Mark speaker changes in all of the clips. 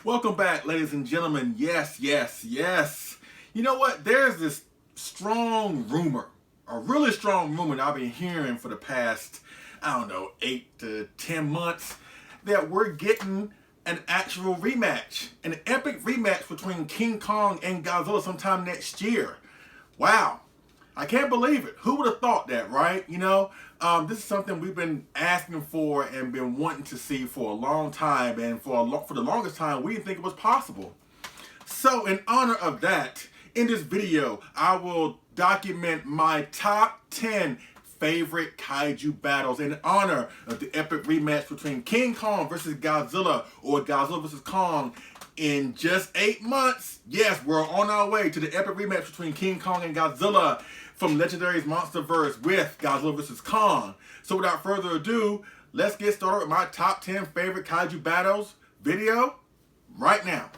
Speaker 1: Welcome back, ladies and gentlemen. Yes. You know what? There's this strong rumor, a really strong rumor that I've been hearing for the past, 8 to 10 months, that we're getting an actual rematch, an epic rematch between King Kong and Godzilla sometime next year. Wow. I can't believe it. Who would have thought that, right? This is something we've been asking for and been wanting to see for a long time, and for the longest time, we didn't think it was possible. So, in honor of that, in this video, I will document my top 10 favorite kaiju battles in honor of the epic rematch between King Kong versus Godzilla, or Godzilla versus Kong, in just 8 months. Yes, we're on our way to the epic rematch between King Kong and Godzilla from Legendary Monsterverse with Godzilla vs. Kong. So without further ado, let's get started with my top 10 favorite kaiju battles video right now.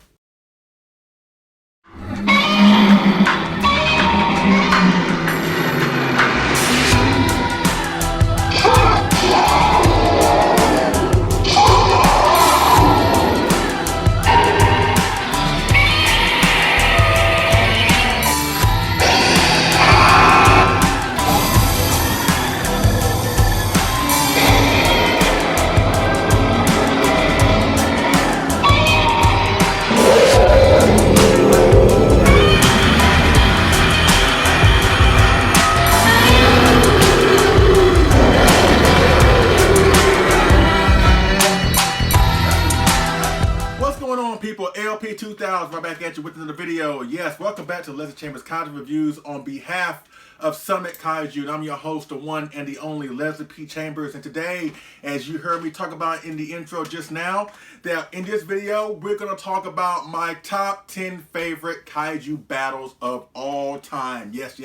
Speaker 1: People, LP2000 right back at you with another video. Yes, welcome back to Legendary Chambers Kaiju Reviews on behalf of Summit Kaiju, and I'm your host, the one and the only Leslie P. Chambers. And today, as you heard me talk about in the intro just now, that in this video, we're going to talk about my top 10 favorite kaiju battles of all time. Yes.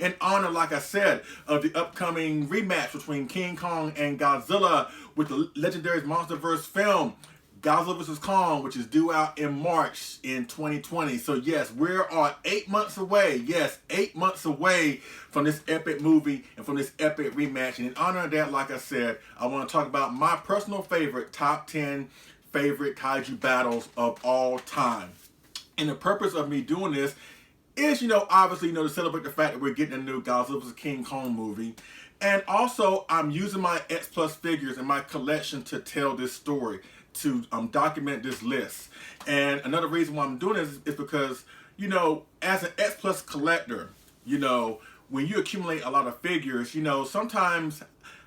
Speaker 1: In honor, like I said, of the upcoming rematch between King Kong and Godzilla with the Legendary Monsterverse film, Godzilla vs. Kong, which is due out in March in 2020. So yes, we are 8 months away. Yes, 8 months away from this epic movie and from this epic rematch. And in honor of that, like I said, I want to talk about my personal favorite top 10 favorite kaiju battles of all time. And the purpose of me doing this is, obviously, to celebrate the fact that we're getting a new Godzilla vs. King Kong movie. And also, I'm using my X Plus figures in my collection to tell this story, to document this list. And another reason why I'm doing this is because, as an X Plus collector, when you accumulate a lot of figures, sometimes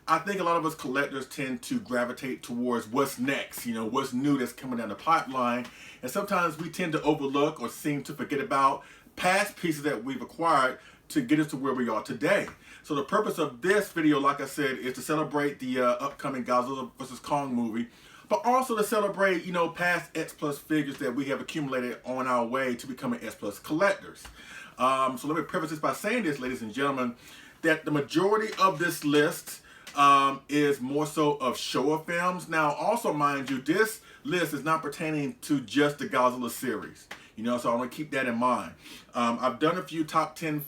Speaker 1: I think a lot of us collectors tend to gravitate towards what's next, what's new that's coming down the pipeline. And sometimes we tend to overlook or seem to forget about past pieces that we've acquired to get us to where we are today. So the purpose of this video, like I said, is to celebrate the upcoming Godzilla vs. Kong movie, but also to celebrate, past X Plus figures that we have accumulated on our way to becoming X Plus collectors. So let me preface this by saying this, ladies and gentlemen, that the majority of this list is more so of Showa films. Now, also, mind you, this list is not pertaining to just the Godzilla series. So I want to keep that in mind. I've done a few top 10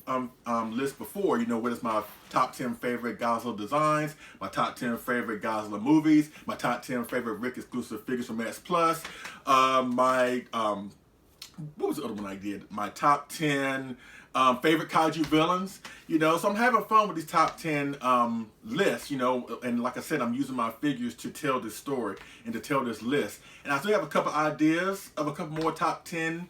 Speaker 1: lists before, whether it's my top 10 favorite Godzilla designs, my top 10 favorite Godzilla movies, my top 10 favorite Rick exclusive figures from X Plus, what was the other one I did? My top 10 favorite kaiju villains, so I'm having fun with these top 10 lists, and like I said, I'm using my figures to tell this story and to tell this list. And I still have a couple ideas of a couple more top 10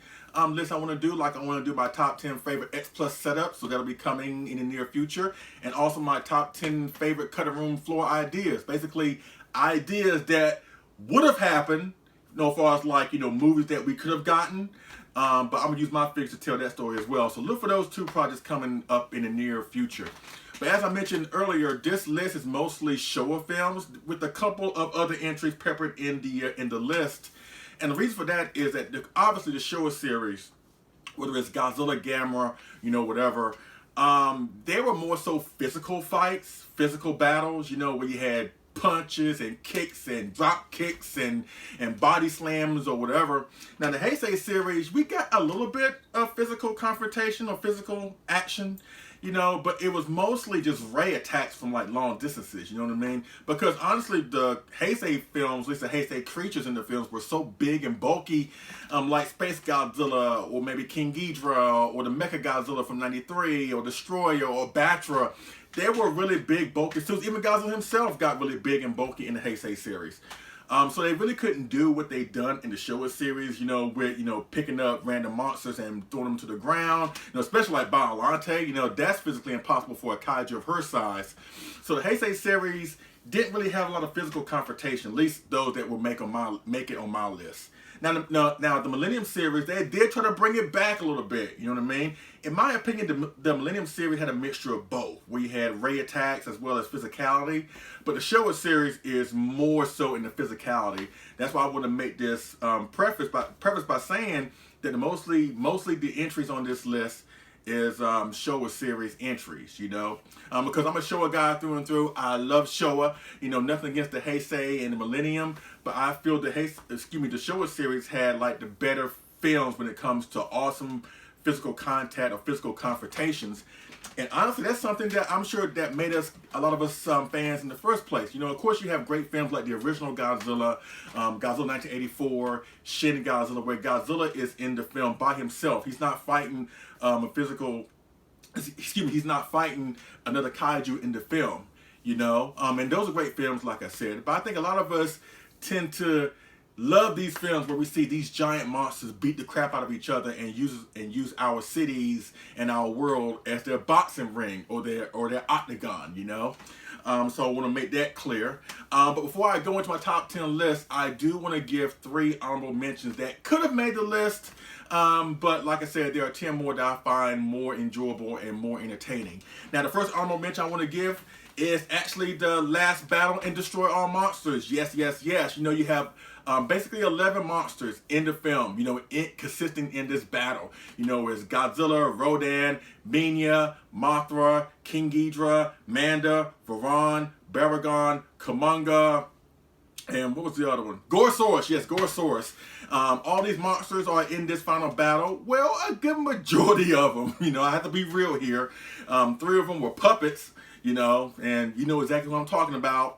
Speaker 1: lists I want to do. Like, I want to do my top 10 favorite X Plus setups, so that'll be coming in the near future, and also my top 10 favorite cutting room floor ideas, basically ideas that would have happened, as far as movies that we could have gotten. But I'm going to use my figures to tell that story as well. So look for those two projects coming up in the near future. But as I mentioned earlier, this list is mostly Showa films with a couple of other entries peppered in the list. And the reason for that is that obviously the Showa series, whether it's Godzilla, Gamera, whatever, they were more so physical fights, physical battles, where you had punches and kicks and drop kicks and body slams or whatever. Now, the Heisei series, we got a little bit of physical confrontation or physical action, you know, but it was mostly just ray attacks from like long distances, you know what I mean? Because honestly, the Heisei films, at least the Heisei creatures in the films, were so big and bulky, like Space Godzilla, or maybe King Ghidorah, or the Mecha Godzilla from '93, or Destroyer, or Batra. They were really big, bulky suits. Even Godzilla himself got really big and bulky in the Heisei series. So they really couldn't do what they done in the Showa series, you know, with, you know, picking up random monsters and throwing them to the ground, you know, especially like Biollante, you know, that's physically impossible for a kaiju of her size. So the Heisei series didn't really have a lot of physical confrontation, at least those that will make it on my list. Now, the Millennium series, they did try to bring it back a little bit, you know what I mean? In my opinion, the Millennium series had a mixture of both, where you had ray attacks as well as physicality, but the Showa series is more so in the physicality. That's why I want to make this preface by saying that mostly the entries on this list is Showa series entries, you know, because I'm a Showa guy through and through. I love Showa, you know, nothing against the Heisei and the Millennium, but I feel the Showa series had like the better films when it comes to awesome physical contact or physical confrontations. And honestly, that's something that I'm sure that made us, a lot of us fans in the first place. You know, of course, you have great films like the original Godzilla, Godzilla 1984, Shin Godzilla, where Godzilla is in the film by himself. He's not fighting he's not fighting another kaiju in the film, you know. And those are great films, like I said. But I think a lot of us tend to love these films where we see these giant monsters beat the crap out of each other and use our cities and our world as their boxing ring or their octagon, you know. So I want to make that clear. But before I go into my top 10 list, I do want to give 3 honorable mentions that could have made the list. But like I said, there are 10 more that I find more enjoyable and more entertaining. Now, the first honorable mention I want to give is actually the last battle in Destroy All Monsters. Yes, yes, yes. You know, you have basically 11 monsters in the film, you know, consisting in this battle. You know, it's Godzilla, Rodan, Minya, Mothra, King Ghidorah, Manda, Varan, Baragon, Kumonga, and what was the other one? Gorosaurus, yes, Gorosaurus. All these monsters are in this final battle. Well, a good majority of them, you know, I have to be real here. 3 of them were puppets, you know, and you know exactly what I'm talking about.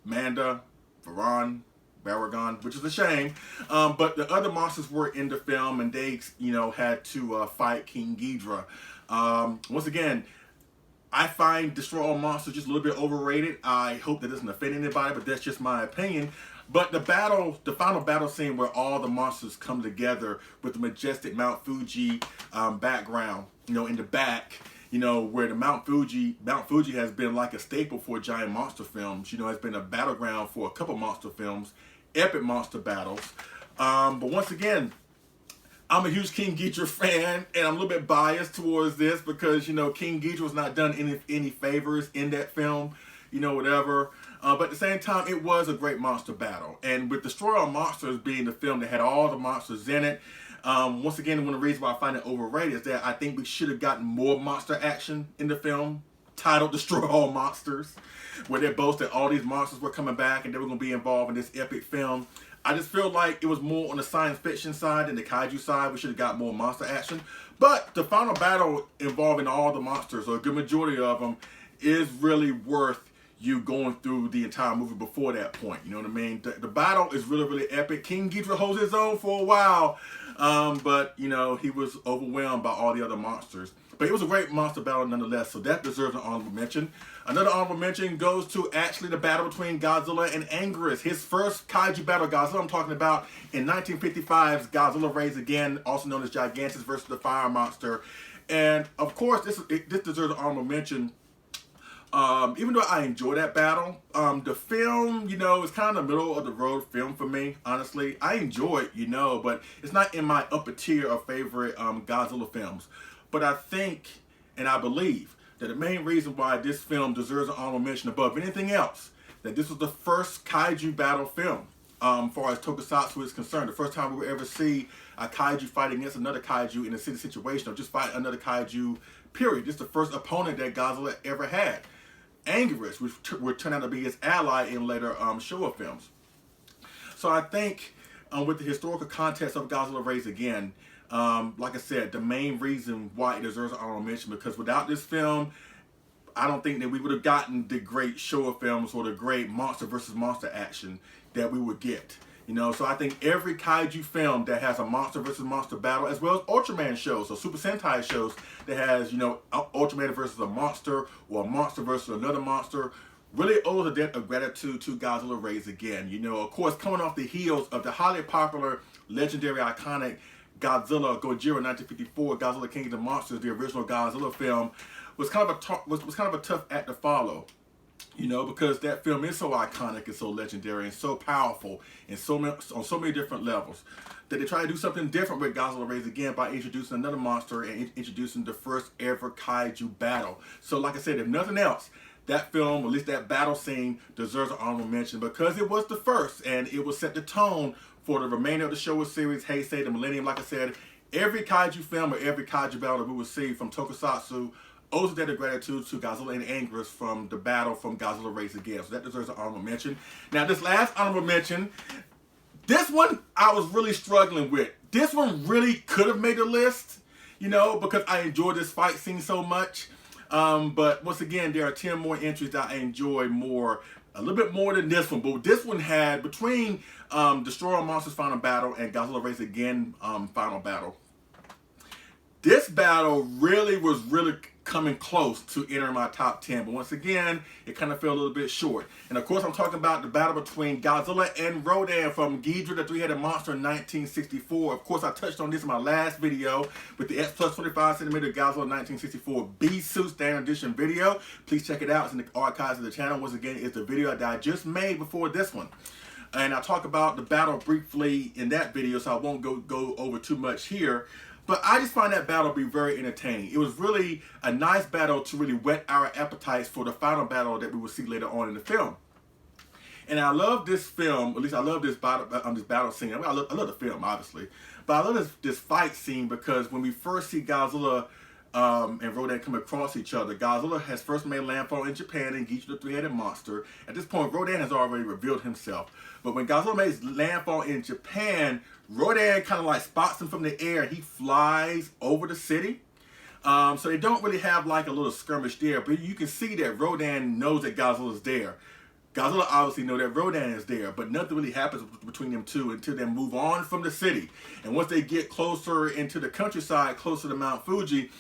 Speaker 1: Manda, Varan, Baragon, which is a shame. But the other monsters were in the film, and they, you know, had to fight King Ghidorah. Once again, I find Destroy All Monsters just a little bit overrated. I hope that doesn't offend anybody, but that's just my opinion. But the final battle scene where all the monsters come together with the majestic Mount Fuji background, you know, in the back, you know, where the Mount Fuji has been like a staple for giant monster films. You know, it's been a battleground for a couple monster films, epic monster battles. But once again, I'm a huge King Ghidorah fan, and I'm a little bit biased towards this because, you know, King Ghidorah was not done any favors in that film, you know, whatever. But at the same time, it was a great monster battle. And with Destroy All Monsters being the film that had all the monsters in it, once again, one of the reasons why I find it overrated is that I think we should have gotten more monster action in the film, titled Destroy All Monsters, where they boasted all these monsters were coming back and they were going to be involved in this epic film. I just feel like it was more on the science fiction side than the kaiju side. We should have got more monster action. But the final battle involving all the monsters, or a good majority of them, is really worth you going through the entire movie before that point. You know what I mean? The battle is really, really epic. King Ghidorah holds his own for a while. But, you know, he was overwhelmed by all the other monsters. But it was a great monster battle nonetheless, so that deserves an honorable mention. Another honorable mention goes to actually the battle between Godzilla and Anguirus. His first kaiju battle, Godzilla, I'm talking about in 1955's Godzilla Raids Again, also known as Gigantus versus the Fire Monster. And of course, this deserves an honorable mention. Even though I enjoy that battle, the film, you know, is kind of the middle of the road film for me, honestly. I enjoy it, you know, but it's not in my upper tier of favorite Godzilla films. But I think, and I believe, that the main reason why this film deserves an honorable mention above anything else, that this was the first kaiju battle film, as far as tokusatsu is concerned. The first time we would ever see a kaiju fighting against another kaiju in a city situation, or just fight another kaiju, period. This is the first opponent that Godzilla ever had. Anguirus, which would turn out to be his ally in later Showa films. So I think with the historical context of Godzilla Raids Again, Like I said, the main reason why it deserves an honorable mention, because without this film, I don't think that we would have gotten the great show of films or the great monster versus monster action that we would get. You know, so I think every kaiju film that has a monster versus monster battle, as well as Ultraman shows, so Super Sentai shows that has, you know, Ultraman versus a monster or a monster versus another monster, really owes a debt of gratitude to Godzilla Raised Again. You know, of course, coming off the heels of the highly popular, legendary, iconic Godzilla, Gojira 1954, Godzilla King of the Monsters, the original Godzilla film, was kind of a tough act to follow. You know, because that film is so iconic and so legendary and so powerful and on so many different levels, that they try to do something different with Godzilla Raised Again by introducing another monster and introducing the first ever kaiju battle. So like I said, if nothing else, that film, or at least that battle scene, deserves an honorable mention because it was the first and it will set the tone for the remainder of the Showa series, Heisei, the Millennium. Like I said, every kaiju film or every kaiju battle that we will see from Tokusatsu owes a debt of gratitude to Godzilla and Anguirus from the battle from Godzilla Raised Again. So that deserves an honorable mention. Now, this last honorable mention, this one I was really struggling with. This one really could have made the list, you know, because I enjoyed this fight scene so much. But once again, there are 10 more entries that I enjoy more, a little bit more than this one. But this one had, between Destroy All Monsters Final Battle and Godzilla Raised Again Final Battle, this battle was really coming close to entering my top 10, but once again, it kind of fell a little bit short. And of course, I'm talking about the battle between Godzilla and Rodan from Ghidorah the Three-Headed Monster in 1964. Of course, I touched on this in my last video with the X plus 25cm Godzilla 1964 B-Suit Standard Edition video. Please check it out. It's in the archives of the channel. Once again, it's the video that I just made before this one. And I talk about the battle briefly in that video, so I won't go over too much here. But I just find that battle to be very entertaining. It was really a nice battle to really whet our appetites for the final battle that we will see later on in the film. And I love this film, at least I love this battle scene. I mean, I love the film, obviously. But I love this fight scene because when we first see Godzilla and Rodan come across each other, Godzilla has first made landfall in Japan in Ghidorah the Three-Headed Monster. At this point, Rodan has already revealed himself. But when Godzilla makes landfall in Japan, Rodan kind of like spots him from the air and he flies over the city. So they don't really have like a little skirmish there, but you can see that Rodan knows that Godzilla's there. Godzilla obviously knows that Rodan is there, but nothing really happens between them two until they move on from the city. And once they get closer into the countryside, closer to Mount Fuji,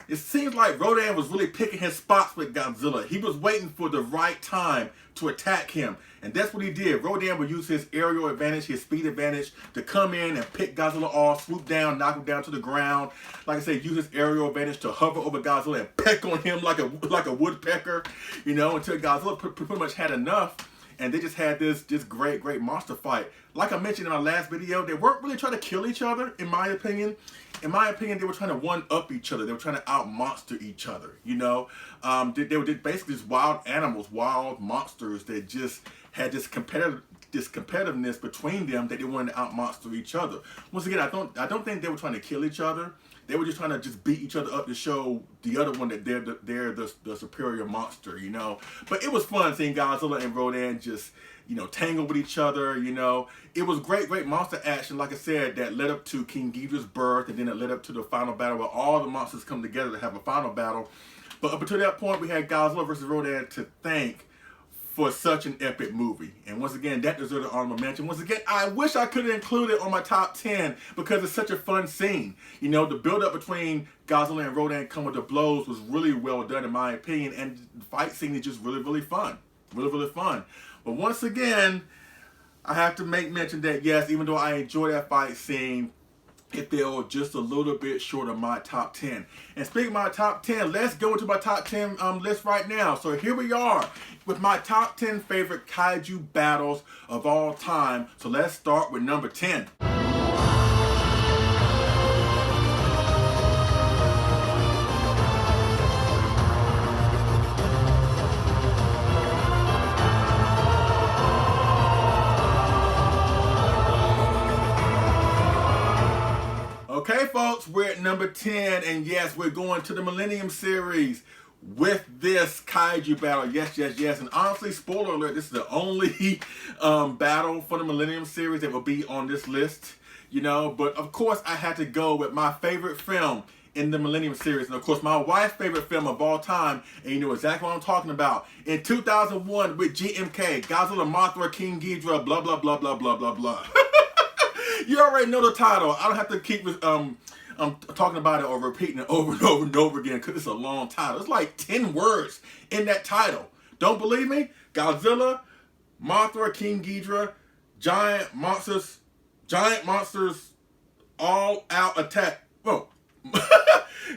Speaker 1: it seems like Rodan was really picking his spots with Godzilla. He was waiting for the right time to attack him. And that's what he did. Rodan would use his aerial advantage, his speed advantage, to come in and pick Godzilla off, swoop down, knock him down to the ground. Like I said, use his aerial advantage to hover over Godzilla and peck on him like a woodpecker, you know, until Godzilla pretty much had enough. And they just had this great monster fight. Like I mentioned in my last video, they weren't really trying to kill each other, in my opinion. In my opinion, they were trying to one-up each other. They were trying to out-monster each other, you know? They were basically just wild animals, wild monsters that just had this competitiveness between them that they wanted to out-monster each other. Once again, I don't think they were trying to kill each other. They were just trying to just beat each other up to show the other one that they're the superior monster, you know. But it was fun seeing Godzilla and Rodan just, you know, tangle with each other, you know. It was great monster action, like I said, that led up to King Ghidorah's birth, and then it led up to the final battle where all the monsters come together to have a final battle. But up until that point, we had Godzilla versus Rodan to thank for such an epic movie. And once again, that deserves an honorable mention. Once again, I wish I could have included it on my top 10 because it's such a fun scene. You know, the build-up between Godzilla and Rodan coming to blows was really well done in my opinion, and the fight scene is just really fun. Really fun. But once again, I have to make mention that yes, even though I enjoy that fight scene, it fell just a little bit short of my top 10. And speaking of my top 10, let's go into my top 10 list right now. So here we are with my top 10 favorite kaiju battles of all time. So let's start with number 10. Okay, folks, we're at number 10, and yes, we're going to the Millennium series with this kaiju battle. Yes. And honestly, spoiler alert, this is the only battle for the Millennium series that will be on this list. you know. But of course, I had to go with my favorite film in the Millennium series, and of course, my wife's favorite film of all time, and you know exactly what I'm talking about. In 2001, with GMK, Godzilla, Mothra, King Ghidorah, blah blah blah blah blah blah blah. You already know the title. I don't have to keep talking about it or repeating it over and over and over again because it's a long title. It's like 10 words in that title. Don't believe me? Godzilla, Mothra, King Ghidorah, giant monsters, all out attack. Whoa.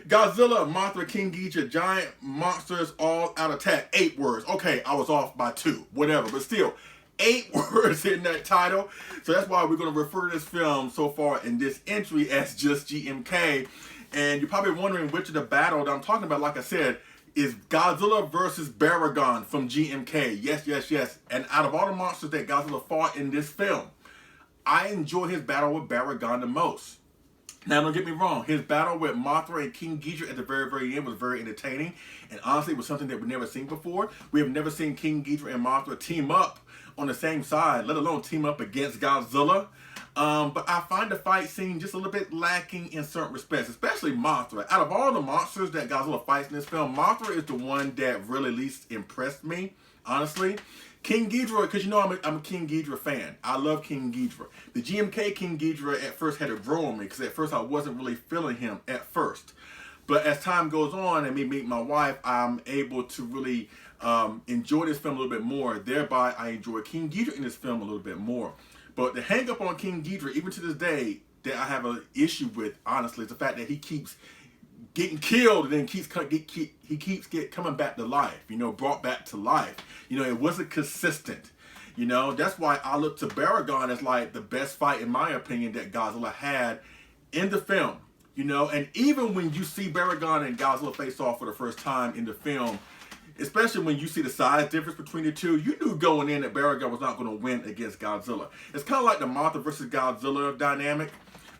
Speaker 1: Godzilla, Mothra, King Ghidorah, giant monsters, all out attack. 8 words. Okay, I was off by 2, whatever, but still. 8 words in that title. So that's why we're going to refer to this film so far in this entry as just GMK. And you're probably wondering which of the battle that I'm talking about, like I said, is Godzilla versus Baragon from GMK. Yes, yes, yes. And out of all the monsters that Godzilla fought in this film, I enjoy his battle with Baragon the most. Now, don't get me wrong, his battle with Mothra and King Ghidorah at the very, very end was very entertaining. And honestly, it was something that we've never seen before. We have never seen King Ghidorah and Mothra team up on the same side, let alone team up against Godzilla. But I find the fight scene just a little bit lacking in certain respects, especially Mothra. Out of all the monsters that Godzilla fights in this film, Mothra is the one that really least impressed me, honestly. King Ghidorah, because you know I'm a King Ghidorah fan. I love King Ghidorah. The GMK King Ghidorah at first had to grow on me, because at first I wasn't really feeling him at first. But as time goes on and me meet my wife, I'm able to really enjoy this film a little bit more. Thereby, I enjoy King Ghidorah in this film a little bit more. But the hang up on King Ghidorah, even to this day, that I have an issue with, honestly, is the fact that he keeps getting killed and then he keeps coming back to life, you know, brought back to life. You know, it wasn't consistent. You know, that's why I look to Baragon as like the best fight, in my opinion, that Godzilla had in the film. You know, and even when you see Baragon and Godzilla face off for the first time in the film, especially when you see the size difference between the two, you knew going in that Baragon was not going to win against Godzilla. It's kind of like the Mothra versus Godzilla dynamic,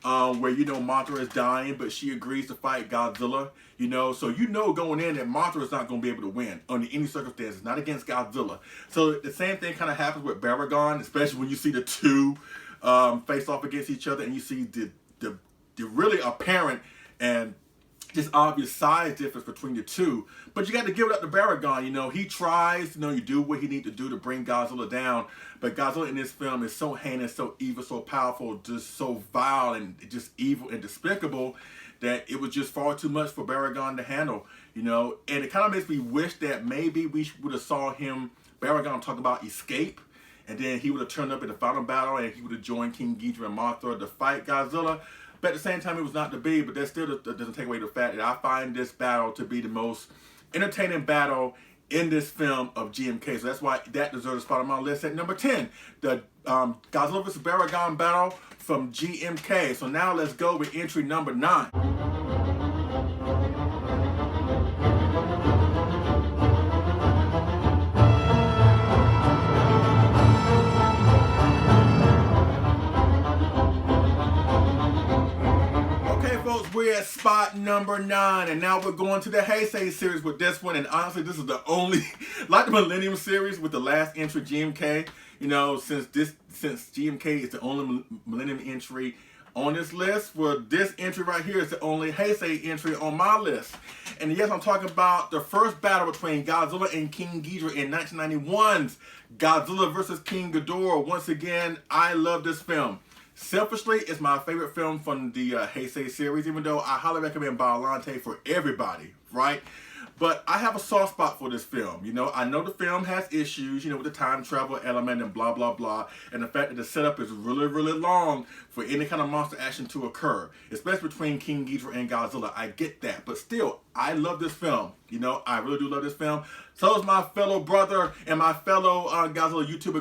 Speaker 1: where, you know, Mothra is dying, but she agrees to fight Godzilla, you know. So you know going in that Mothra is not going to be able to win under any circumstances, not against Godzilla. So the same thing kind of happens with Baragon, especially when you see the two face off against each other and you see the really apparent and just obvious size difference between the two. But you got to give it up to Baragon. You know, he tries, you know, you do what he needs to do to bring Godzilla down. But Godzilla in this film is so heinous, so evil, so powerful, just so vile and just evil and despicable that it was just far too much for Baragon to handle, you know. And it kind of makes me wish that maybe we would have saw Baragon talk about escape, and then he would have turned up in the final battle and he would have joined King Ghidorah and Mothra to fight Godzilla. But at the same time, it was not to be. But that still doesn't take away the fact that I find this battle to be the most entertaining battle in this film of GMK. So that's why that deserves a spot on my list at number 10. The Godzilla vs. Baragon battle from GMK. So now let's go with entry number 9. We're at spot number 9, and now we're going to the Heisei series with this one. And honestly, this is the only, like the Millennium series with the last entry, GMK. You know, since GMK is the only Millennium entry on this list, well, this entry right here is the only Heisei entry on my list. And yes, I'm talking about the first battle between Godzilla and King Ghidorah in 1991's Godzilla vs. King Ghidorah. Once again, I love this film. Selfishly, it's my favorite film from the Heisei series, even though I highly recommend Biollante for everybody, right? But I have a soft spot for this film. You know, I know the film has issues, you know, with the time travel element and blah, blah, blah. And the fact that the setup is really, really long for any kind of monster action to occur, especially between King Ghidorah and Godzilla. I get that. But still, I love this film. You know, I really do love this film. So is my fellow brother and my fellow Godzilla YouTuber,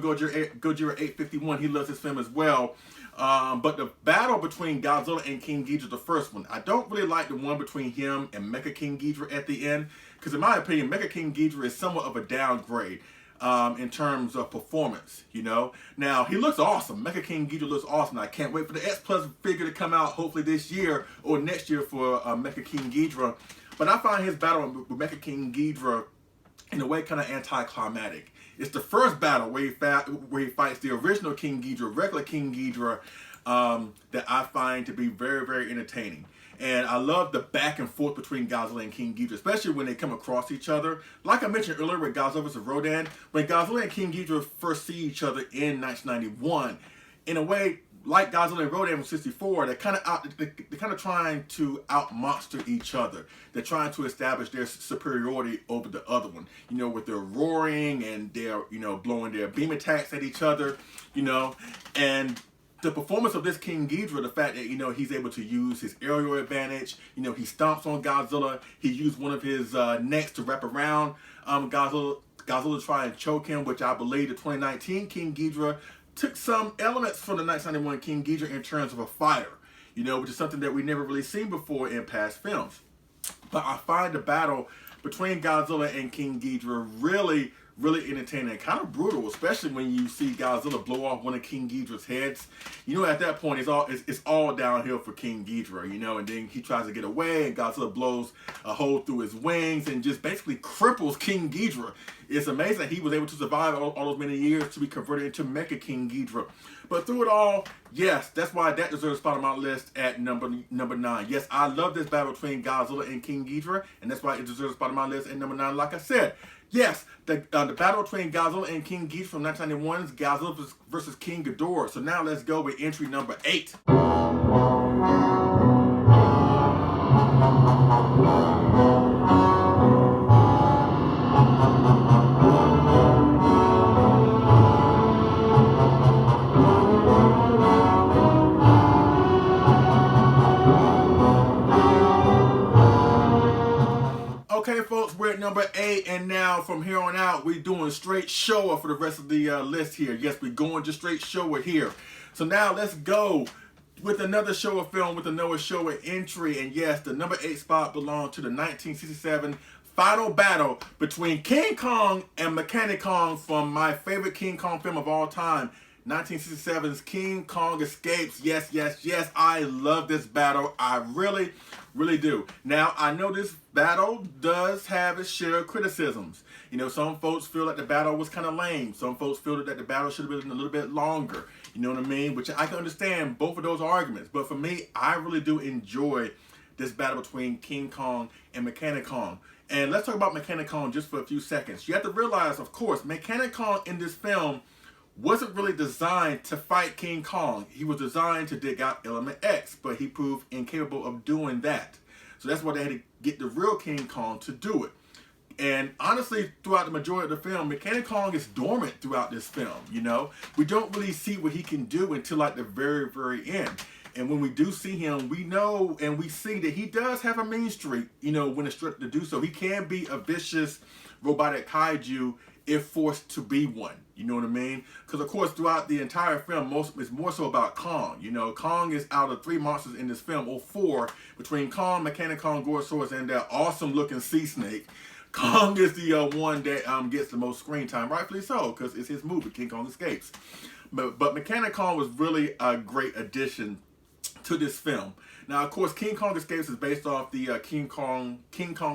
Speaker 1: Gojira851. He loves this film as well. But the battle between Godzilla and King Ghidorah, the first one, I don't really like the one between him and Mecha King Ghidorah at the end. Because in my opinion, Mecha King Ghidorah is somewhat of a downgrade in terms of performance, you know. Now, he looks awesome. Mecha King Ghidorah looks awesome. I can't wait for the X Plus figure to come out hopefully this year or next year for Mecha King Ghidorah. But I find his battle with Mecha King Ghidorah in a way kind of anticlimactic. It's the first battle where he fights the original King Ghidorah, regular King Ghidorah, that I find to be very, very entertaining. And I love the back and forth between Godzilla and King Ghidorah, especially when they come across each other. Like I mentioned earlier with Godzilla vs. Rodan, when Godzilla and King Ghidorah first see each other in 1991, in a way, like Godzilla and Rodan from '64, they're kind of trying to out-monster each other. They're trying to establish their superiority over the other one. You know, with their roaring and their, blowing their beam attacks at each other, and the performance of this King Ghidorah, the fact that, he's able to use his aerial advantage, he stomps on Godzilla, he used one of his necks to wrap around Godzilla to try and choke him, which I believe the 2019 King Ghidorah took some elements from the 1991 King Ghidorah in terms of a fighter, which is something that we never really seen before in past films. But I find the battle between Godzilla and King Ghidorah really, really entertaining and kind of brutal, especially when you see Godzilla blow off one of King Ghidorah's heads. At that point, it's all downhill for King Ghidorah, and then he tries to get away, and Godzilla blows a hole through his wings and just basically cripples King Ghidorah. It's amazing that he was able to survive all those many years to be converted into Mecha King Ghidorah. But through it all, yes, that's why that deserves a spot on my list at number 9. Yes, I love this battle between Godzilla and King Ghidorah, and that's why it deserves a spot on my list at number 9. Like I said, yes, the battle between Godzilla and King Ghidorah from 1991 is Godzilla versus King Ghidorah. So now let's go with entry number 8. Okay, folks, we're at number 8, and now from here on out, we're doing straight Showa for the rest of the list here. Yes, we're going just straight Showa here. So now let's go with another Showa film with another Showa entry, and yes, the number 8 spot belonged to the 1967 final battle between King Kong and Mechanicon from my favorite King Kong film of all time, 1967's King Kong Escapes. Yes, yes, yes, I love this battle. I really, really do. Now, I know this battle does have its share of criticisms. Some folks feel like the battle was kind of lame. Some folks feel that the battle should have been a little bit longer. You know what I mean? Which I can understand both of those arguments. But for me, I really do enjoy this battle between King Kong and Mechanicon. And let's talk about Mechanicon just for a few seconds. You have to realize, of course, Mechanicon in this film wasn't really designed to fight King Kong. He was designed to dig out Element X, but he proved incapable of doing that. So that's why they had to get the real King Kong to do it. And honestly, throughout the majority of the film, Mechanicon is dormant throughout this film, We don't really see what he can do until like the very, very end. And when we do see him, we know and we see that he does have a mean streak, when instructed to do so. He can be a vicious robotic kaiju if forced to be one. You know what I mean? Because, of course, throughout the entire film, it's more so about Kong. Kong is out of 3 monsters in this film, or 4, between Kong, Mechanicon, Gorosaurus, and that awesome-looking sea snake. Kong is the one that gets the most screen time, rightfully so, because it's his movie, King Kong Escapes. But Mechanicon was really a great addition to this film. Now, of course, King Kong Escapes is based off the King Kong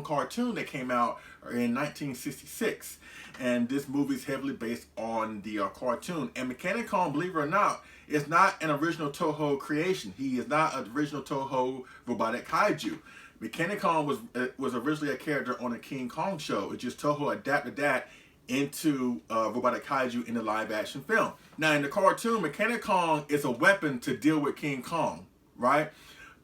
Speaker 1: cartoon that came out in 1966. And this movie is heavily based on the cartoon. And Mechanicon, believe it or not, is not an original Toho creation. He is not an original Toho robotic kaiju. Mechanicon was originally a character on a King Kong show. It's just Toho adapted that into robotic kaiju in the live-action film. Now, in the cartoon, Mechanicon is a weapon to deal with King Kong, right?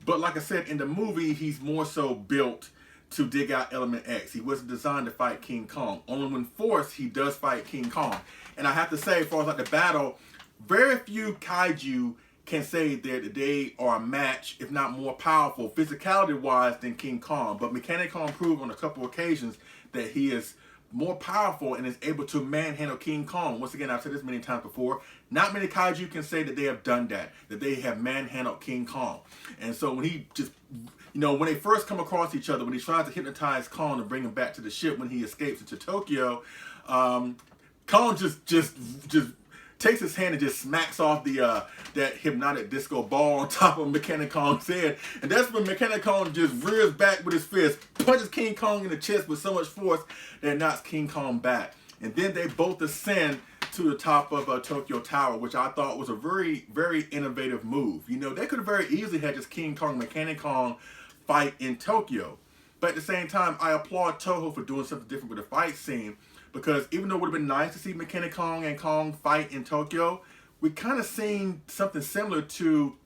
Speaker 1: But like I said, in the movie, he's more so built to dig out Element X. He wasn't designed to fight King Kong. Only when forced, he does fight King Kong. And I have to say, as far as like the battle, very few kaiju can say that they are a match, if not more powerful, physicality-wise, than King Kong. But Mechanicon proved on a couple of occasions that he is more powerful and is able to manhandle King Kong. Once again, I've said this many times before, not many kaiju can say that they have done that they have manhandled King Kong. And so when he just, when they first come across each other, when he tries to hypnotize Kong and bring him back to the ship when he escapes into Tokyo, Kong just takes his hand and just smacks off the that hypnotic disco ball on top of Mechanicon's head. And that's when Mechanicon just rears back with his fist, punches King Kong in the chest with so much force that it knocks King Kong back. And then they both ascend to the top of Tokyo Tower, which I thought was a very, very innovative move. You know, they could have very easily had just King Kong, Mechanic Kong fight in Tokyo. But at the same time, I applaud Toho for doing something different with the fight scene, because even though it would have been nice to see Mechanic Kong and Kong fight in Tokyo, we kind of seen something similar to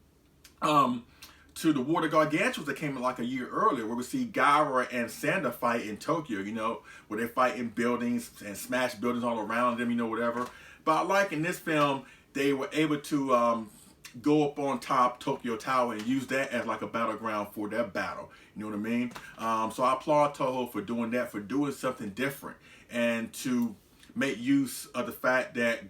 Speaker 1: the War of the Gargantuans that came in like a year earlier, where we see Gaara and Sanda fight in Tokyo, you know, where they fight in buildings and smash buildings all around them, you know, whatever. But I like in this film, they were able to go up on top Tokyo Tower and use that as like a battleground for their battle. You know what I mean? So I applaud Toho for doing that, for doing something different, and to make use of the fact that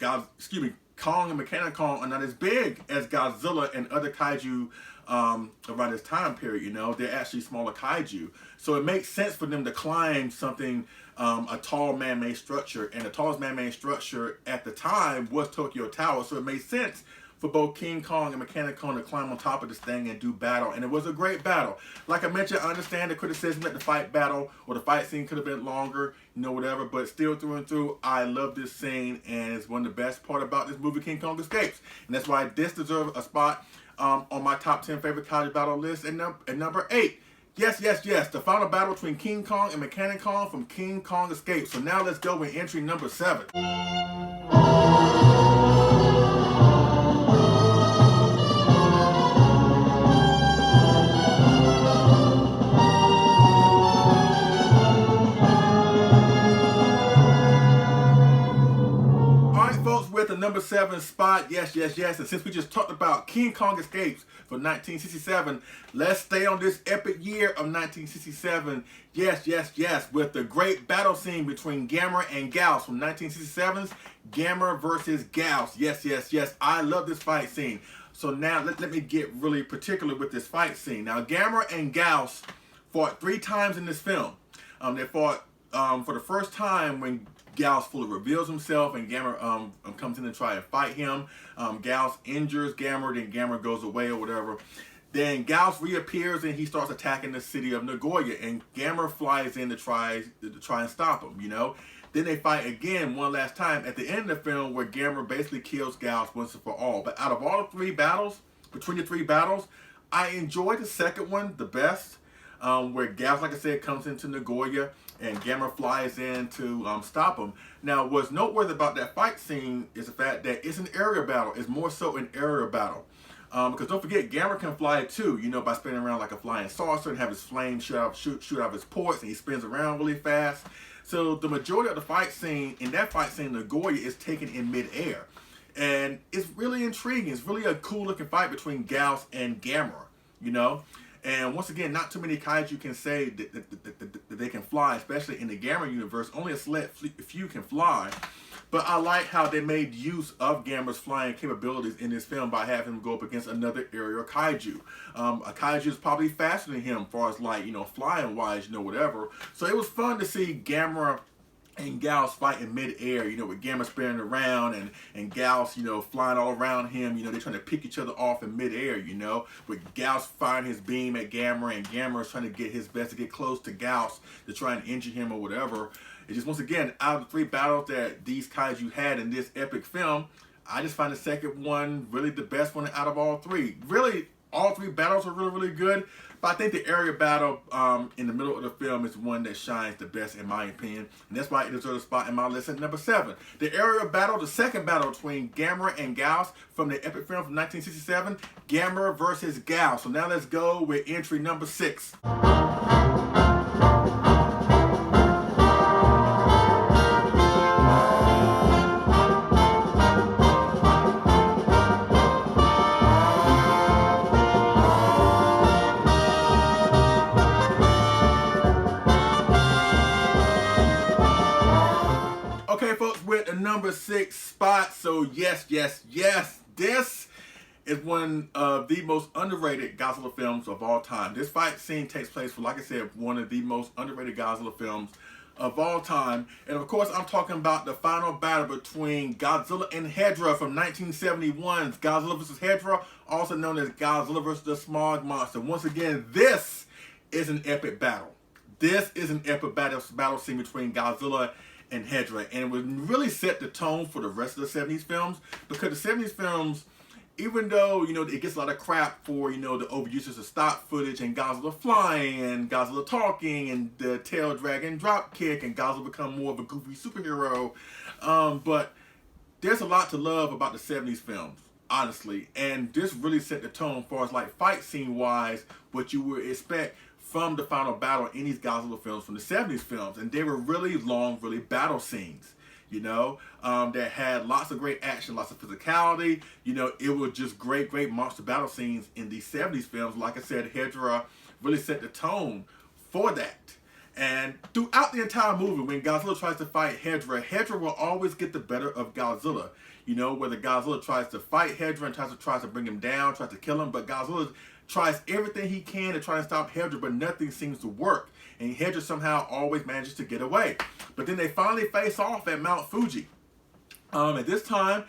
Speaker 1: Kong and Mechanic Kong are not as big as Godzilla and other kaiju around this time period. You know, they're actually smaller kaiju, so it makes sense for them to climb something, a tall man-made structure, and the tallest man-made structure at the time was Tokyo Tower. So it made sense for both King Kong and Mechanic Kong to climb on top of this thing and do battle, and it was a great battle. Like I mentioned, I understand the criticism that the fight battle or the fight scene could have been longer, you know, whatever, but still through and through, I love this scene, and it's one of the best part about this movie, King Kong Escapes, and that's why this deserves a spot on my top 10 favorite kaiju battle list at number 8. Yes, the final battle between King Kong and Mechanic Kong from King Kong Escapes. So now let's go with entry number 7. The number 7 spot, yes, and since we just talked about King Kong Escapes from 1967, let's stay on this epic year of 1967. Yes, with the great battle scene between Gamera and Gyaos from 1967's Gamera versus Gyaos. Yes, I love this fight scene. So now let me get really particular with this fight scene. Now, Gamera and Gyaos fought 3 times in this film. They fought for the first time when Gyaos fully reveals himself and Gamera comes in to try and fight him. Gyaos injures Gamera, then Gamera goes away or whatever. Then Gyaos reappears and he starts attacking the city of Nagoya, and Gamera flies in to try and stop him, you know. Then they fight again one last time at the end of the film, where Gamera basically kills Gyaos once and for all. But out of all the 3 battles, between the 3 battles, I enjoyed the second one the best, where Gyaos, like I said, comes into Nagoya and Gamera flies in to stop him. Now, what's noteworthy about that fight scene is the fact that it's an area battle. It's more so an area battle. Because don't forget, Gamera can fly too, you know, by spinning around like a flying saucer and have his flames shoot out of his ports, and he spins around really fast. So the majority of the fight scene, in that fight scene, Nagoya is taken in midair. And it's really intriguing. It's really a cool looking fight between Gyaos and Gamera, you know. And once again, not too many kaiju can say that they can fly, especially in the Gamera universe. Only a select few can fly. But I like how they made use of Gamera's flying capabilities in this film by having him go up against another aerial kaiju. A kaiju is probably faster than him as far as, like, you know, flying wise, you know, whatever. So it was fun to see Gamera and Gyaos fight in mid-air, you know, with Gamera spinning around and Gyaos, you know, flying all around him. You know, they're trying to pick each other off in mid-air, you know, with Gyaos firing his beam at Gamera, and Gamera's trying to get his best to get close to Gyaos to try and injure him or whatever. It's just, once again, out of the 3 battles that these kaiju had in this epic film, I just find the second one really the best one out of all 3. Really, all 3 battles are really, really good. But I think the area battle in the middle of the film is one that shines the best, in my opinion. And that's why it deserves a spot in my list at number 7. The area battle, the second battle between Gamera and Gyaos from the epic film from 1967, Gamera versus Gyaos. So now let's go with entry number 6. Okay, folks, with the number 6 spot. So yes, this is one of the most underrated Godzilla films of all time. This fight scene takes place for, like I said, one of the most underrated Godzilla films of all time. And of course, I'm talking about the final battle between Godzilla and Hedorah from 1971's Godzilla vs. Hedorah, also known as Godzilla vs. the Smog Monster. Once again, this is an epic battle. This is an epic battle scene between Godzilla and Hedra, and it would really set the tone for the rest of the 70s films, because the 70s films, even though, you know, it gets a lot of crap for, you know, the overuses of stock footage and Godzilla flying and Godzilla talking and the tail dragging drop kick and Godzilla become more of a goofy superhero, but there's a lot to love about the 70s films, honestly, and this really set the tone as far as like fight scene wise, what you would expect from the final battle in these Godzilla films from the 70s films. And they were really long, really battle scenes, you know, that had lots of great action, lots of physicality. You know, it was just great monster battle scenes in these 70s films. Like I said, Hedra really set the tone for that. And throughout the entire movie, when Godzilla tries to fight Hedra, Hedra will always get the better of Godzilla. You know, whether Godzilla tries to fight Hedra and tries to bring him down, tries to kill him, but Godzilla tries everything he can to try to stop Hedra, but nothing seems to work. And Hedra somehow always manages to get away. But then they finally face off at Mount Fuji. At this time,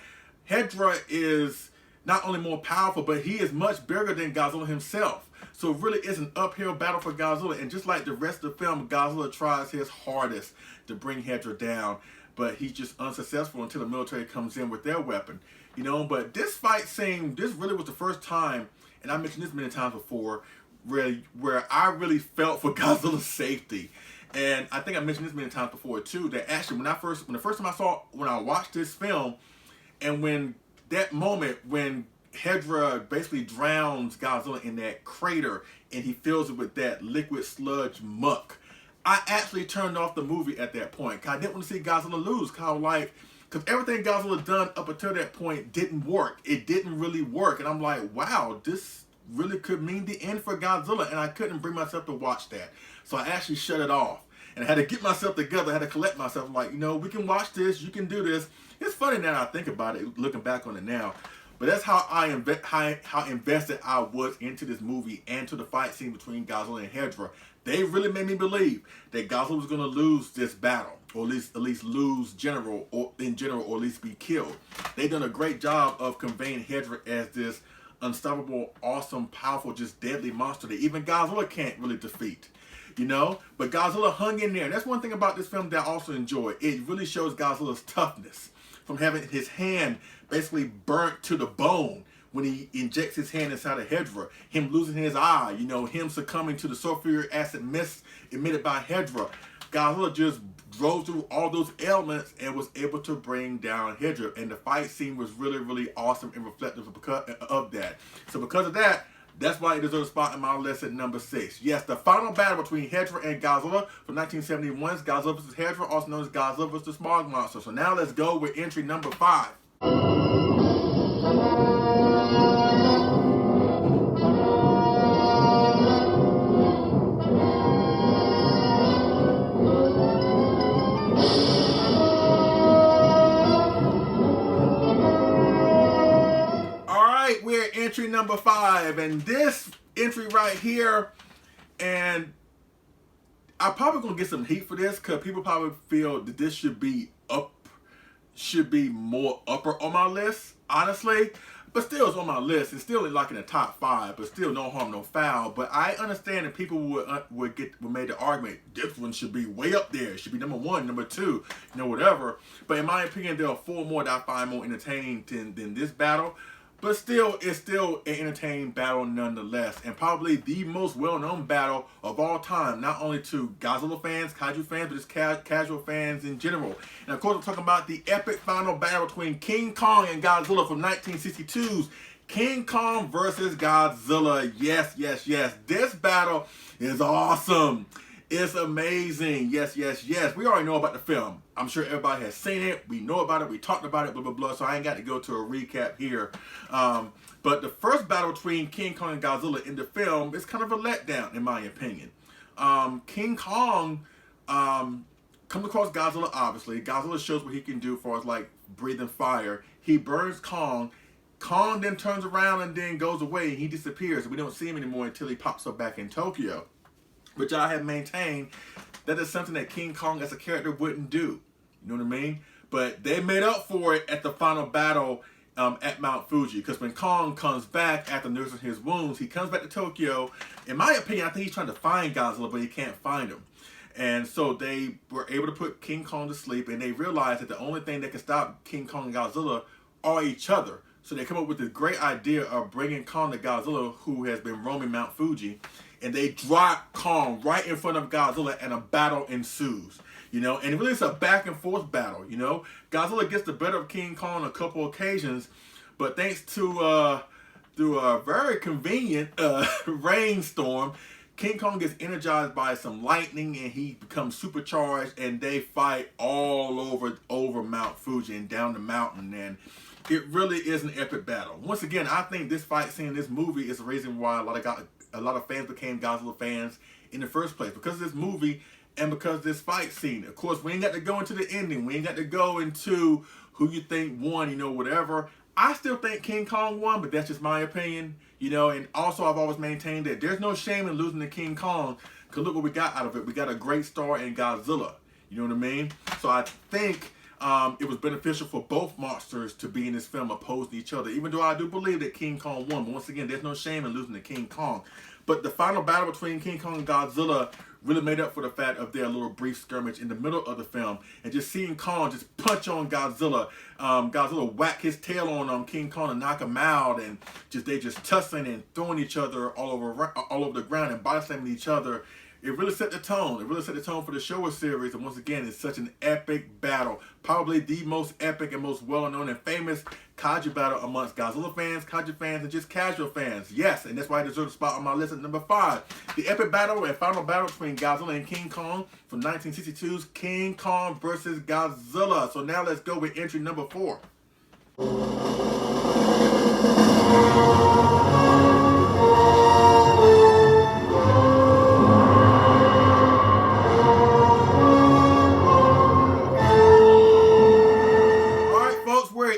Speaker 1: Hedra is not only more powerful, but he is much bigger than Godzilla himself. So it really is an uphill battle for Godzilla. And just like the rest of the film, Godzilla tries his hardest to bring Hedra down, but he's just unsuccessful until the military comes in with their weapon. You know, but this fight scene, this really was the first time, and I mentioned this many times before, where I really felt for Godzilla's safety. And I think I mentioned this many times before too, that actually when the first time I watched this film, and when that moment when Hedra basically drowns Godzilla in that crater and he fills it with that liquid sludge muck, I actually turned off the movie at that point, because I didn't want to see Godzilla lose, because everything Godzilla done up until that point didn't work. It didn't really work, and I'm like, wow, this really could mean the end for Godzilla, and I couldn't bring myself to watch that. So I actually shut it off, and I had to get myself together. I had to collect myself. I'm like, you know, we can watch this. You can do this. It's funny now that I think about it, looking back on it now. But that's how how invested I was into this movie and to the fight scene between Godzilla and Hedra. They really made me believe that Godzilla was going to lose this battle, or at least lose in general, or at least be killed. They've done a great job of conveying Hedra as this unstoppable, awesome, powerful, just deadly monster that even Godzilla can't really defeat. You know, but Godzilla hung in there. And that's one thing about this film that I also enjoy. It really shows Godzilla's toughness, from having his hand basically burnt to the bone when he injects his hand inside of Hedra, him losing his eye, you know, him succumbing to the sulfuric acid mist emitted by Hedra. Godzilla just drove through all those ailments and was able to bring down Hedra. And the fight scene was really awesome and reflective of that. So because of that, that's why it deserves a spot in my list at number 6. Yes, the final battle between Hedra and Godzilla from 1971 is Godzilla vs. Hedra, also known as Godzilla vs. the Smog Monster. So now let's go with entry number 5. We're at entry number 5, and this entry right here, and I'm probably gonna get some heat for this because people probably feel that this should be more upper on my list, honestly. But still, it's on my list. It's still like in the top 5, but still no harm, no foul. But I understand that people would make the argument this one should be way up there. It should be number 1, number 2, you know, whatever. But in my opinion, there are 4 more that I find more entertaining than this battle. But still, it's still an entertaining battle nonetheless, and probably the most well-known battle of all time, not only to Godzilla fans, Kaiju fans, but just casual fans in general. And of course, we're talking about the epic final battle between King Kong and Godzilla from 1962's King Kong versus Godzilla. Yes. This battle is awesome. It's amazing. Yes. We already know about the film. I'm sure everybody has seen it. We know about it. We talked about it, blah. So I ain't got to go to a recap here. But the first battle between King Kong and Godzilla in the film is kind of a letdown, in my opinion. King Kong comes across Godzilla, obviously. Godzilla shows what he can do as far as like breathing fire. He burns Kong. Kong then turns around and then goes away. He disappears. We don't see him anymore until he pops up back in Tokyo, which I have maintained that is something that King Kong as a character wouldn't do. You know what I mean? But they made up for it at the final battle at Mount Fuji. Because when Kong comes back after nursing his wounds, he comes back to Tokyo. In my opinion, I think he's trying to find Godzilla, but he can't find him. And so they were able to put King Kong to sleep, and they realized that the only thing that can stop King Kong and Godzilla are each other. So they come up with this great idea of bringing Kong to Godzilla, who has been roaming Mount Fuji, and they drop Kong right in front of Godzilla, and a battle ensues. And really it's a back and forth battle. Godzilla gets the better of King Kong on a couple occasions, but thanks to through a very convenient rainstorm, King Kong gets energized by some lightning, and he becomes supercharged, and they fight all over Mount Fuji and down the mountain, and it really is an epic battle. Once again, I think this fight scene in this movie is the reason why a lot of fans became Godzilla fans in the first place, because of this movie and because of this fight scene. Of course, we ain't got to go into the ending. We ain't got to go into who you think won, whatever. I still think King Kong won, but that's just my opinion. And also I've always maintained that there's no shame in losing to King Kong, because look what we got out of it. We got a great star in Godzilla. You know what I mean? So I think it was beneficial for both monsters to be in this film opposed to each other, even though I do believe that King Kong won. But once again, there's no shame in losing to King Kong. But the final battle between King Kong and Godzilla really made up for the fact of their little brief skirmish in the middle of the film, and just seeing Kong just punch on Godzilla, Godzilla whack his tail on King Kong and knock him out, and they just tussling and throwing each other all over the ground and body slamming each other. It really set the tone. It really set the tone for the Showa series, and once again, it's such an epic battle. Probably the most epic and most well-known and famous Kaiju battle amongst Godzilla fans, Kaiju fans, and just casual fans. Yes, and that's why it deserves a spot on my list at number 5. The epic battle and final battle between Godzilla and King Kong from 1962's King Kong vs. Godzilla. So now let's go with entry number 4.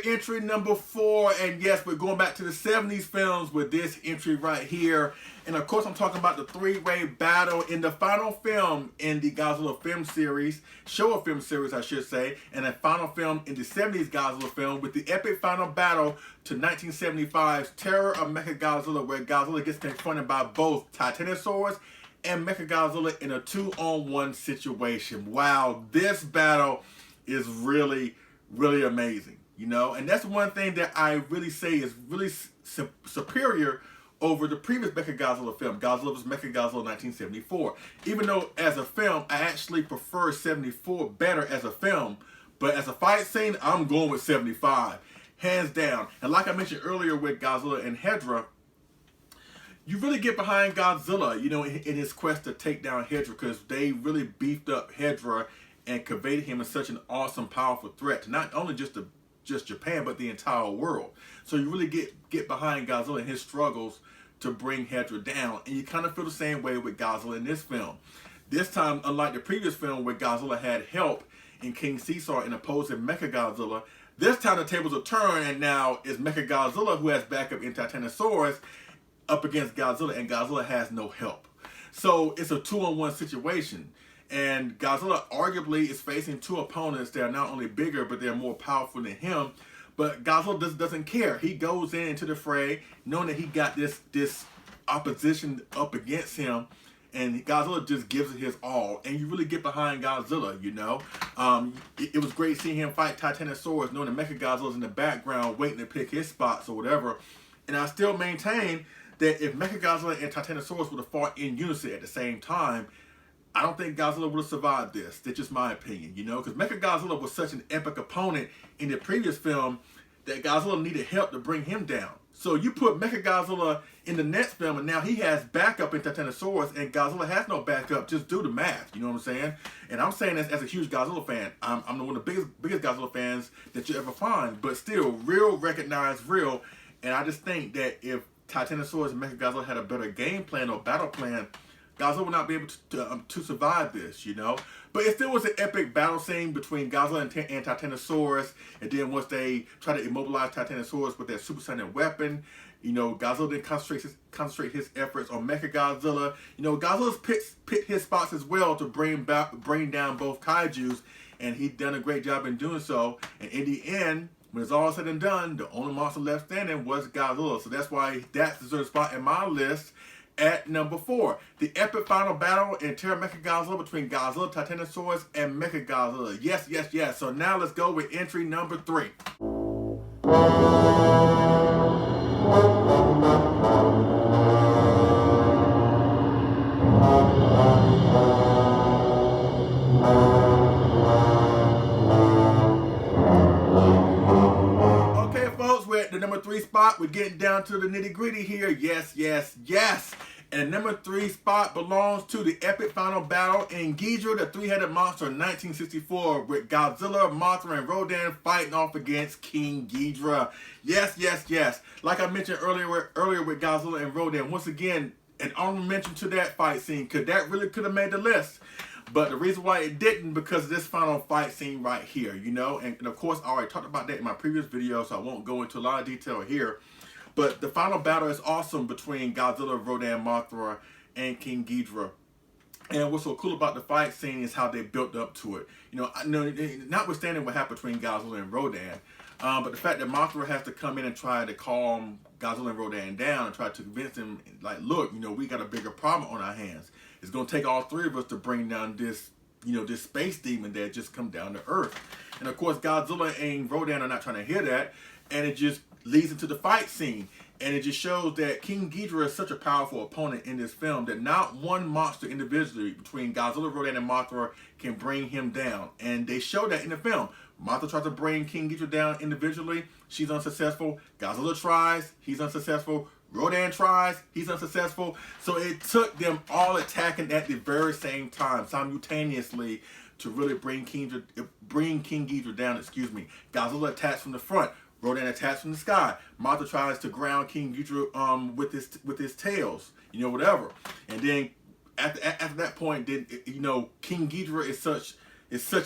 Speaker 1: Entry number 4, and yes, we're going back to the 70s films with this entry right here. And of course, I'm talking about the three-way battle in the final film in the Godzilla film series, Showa film series, I should say, and a final film in the 70s Godzilla film, with the epic final battle to 1975's Terror of Mechagodzilla, where Godzilla gets confronted by both Titanosaurus and Mechagodzilla in a 2-on-1 situation. Wow, this battle is really, really amazing. And that's one thing that I really say is really superior over the previous Mechagodzilla film, Godzilla vs. Mechagodzilla 1974. Even though as a film, I actually prefer 74 better as a film, but as a fight scene, I'm going with 75, hands down. And like I mentioned earlier with Godzilla and Hedra, you really get behind Godzilla, in his quest to take down Hedra, because they really beefed up Hedra and conveyed him as such an awesome, powerful threat to not only just Japan, but the entire world. So you really get behind Godzilla and his struggles to bring Hedra down. And you kind of feel the same way with Godzilla in this film. This time, unlike the previous film where Godzilla had help in King Caesar in opposing Mechagodzilla, this time the tables are turned, and now it's Mechagodzilla who has backup in Titanosaurus up against Godzilla, and Godzilla has no help. So it's a 2-on-1 situation. And Godzilla arguably is facing two opponents that are not only bigger, but they're more powerful than him. But Godzilla doesn't care. He goes into the fray knowing that he got this opposition up against him, and Godzilla just gives it his all. And you really get behind Godzilla, It was great seeing him fight Titanosaurus, knowing that Mechagodzilla's in the background waiting to pick his spots or whatever. And I still maintain that if Mechagodzilla and Titanosaurus would have fought in unison at the same time, I don't think Godzilla would have survived this. That's just my opinion, because Mechagodzilla was such an epic opponent in the previous film that Godzilla needed help to bring him down. So you put Mechagodzilla in the next film, and now he has backup in Titanosaurus, and Godzilla has no backup. Just do the math, you know what I'm saying? And I'm saying this as a huge Godzilla fan. I'm one of the biggest Godzilla fans that you ever find, but still, real recognized real. And I just think that if Titanosaurus and Mechagodzilla had a better game plan or battle plan, Godzilla would not be able to survive this, But it still was an epic battle scene between Godzilla and Titanosaurus. And then once they try to immobilize Titanosaurus with their supersonic weapon, Godzilla then concentrate his efforts on Mechagodzilla. Godzilla's picked his spots as well to bring down both kaijus, and he'd done a great job in doing so. And in the end, when it's all said and done, the only monster left standing was Godzilla. So that's why that deserves a spot in my list. At number 4, the epic final battle in Terra Mechagodzilla between Godzilla, Titanosaurus, and Mechagodzilla. Yes, yes, yes. So now let's go with entry number 3. Okay, folks, we're at the number 3 spot. We're getting down to the nitty gritty here. Yes, yes, yes. And the number 3 spot belongs to the epic final battle in Ghidorah, the three-headed monster in 1964, with Godzilla, Mothra, and Rodan fighting off against King Ghidorah. Yes, yes, yes. Like I mentioned earlier with Godzilla and Rodan, once again, an honorable mention to that fight scene, because that really could have made the list. But the reason why it didn't, because of this final fight scene right here, you know? And of course, I already talked about that in my previous video, so I won't go into a lot of detail here. But the final battle is awesome between Godzilla, Rodan, Mothra, and King Ghidorah. And what's so cool about the fight scene is how they built up to it. You know, notwithstanding what happened between Godzilla and Rodan, but the fact that Mothra has to come in and try to calm Godzilla and Rodan down and try to convince them, like, look, you know, we got a bigger problem on our hands. It's going to take all three of us to bring down this, you know, this space demon that just come down to Earth. And of course, Godzilla and Rodan are not trying to hear that, and it just leads into the fight scene. And it just shows that King Ghidorah is such a powerful opponent in this film that not one monster individually between Godzilla, Rodan, and Mothra can bring him down. And they show that in the film. Mothra tries to bring King Ghidorah down individually. She's unsuccessful. Godzilla tries. He's unsuccessful. Rodan tries. He's unsuccessful. So it took them all attacking at the very same time, simultaneously, to really bring King Ghidorah down. Godzilla attacks from the front. Rodan attacks from the sky. Mothra tries to ground King Ghidorah with his tails, you know, whatever. And then after that point, then, you know, King Ghidorah is such